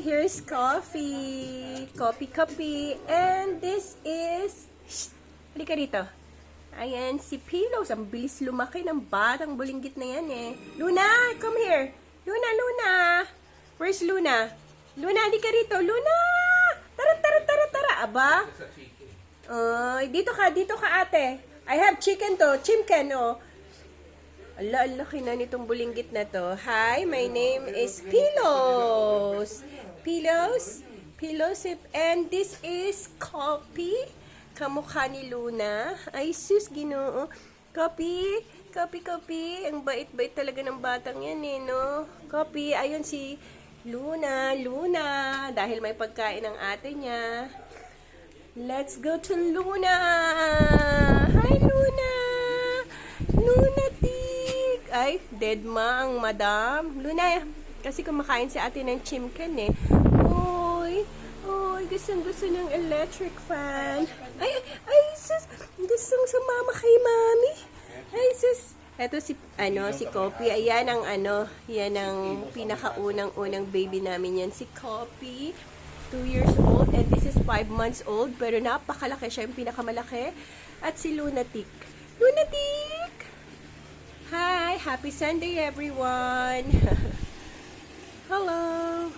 here's Coffee. Coffee. And this is... Shh! Halika rito. Ayan, si Pillows. Ang bilis lumaki ng batang bulinggit na yan eh. Luna, come here. Luna. Where's Luna? Luna, halika rito. Luna! Tara. Aba? Dito ka ate. I have chicken to. Chimken, oh. Ala, ang laki na nitong bulinggit na to. Hi, my name is Pillows. Pillows, and this is Coffee. Kamukha ni Luna. Ay, sus, Ginoo. Coffee. Ang bait-bait talaga ng batang yan eh, no? Coffee, ayun si Luna. Dahil may pagkain ng ate niya. Let's go to Luna. Hi, Luna. Lunatic. Ay, dead ma ang madam. Luna, kasi kumakain si ate ng chimken eh. Oy, gusto ng electric fan. Ay, sus. Gustong sumama kay mami. Ay, sus. Ito si Coffee. Ayan yan ang pinakaunang baby namin yan. Si Coffee, 2 years old, and this is 5 months old, pero napakalaki siya, yung pinakamalaki. At si Lunatic. Hi, happy Sunday everyone. Hello.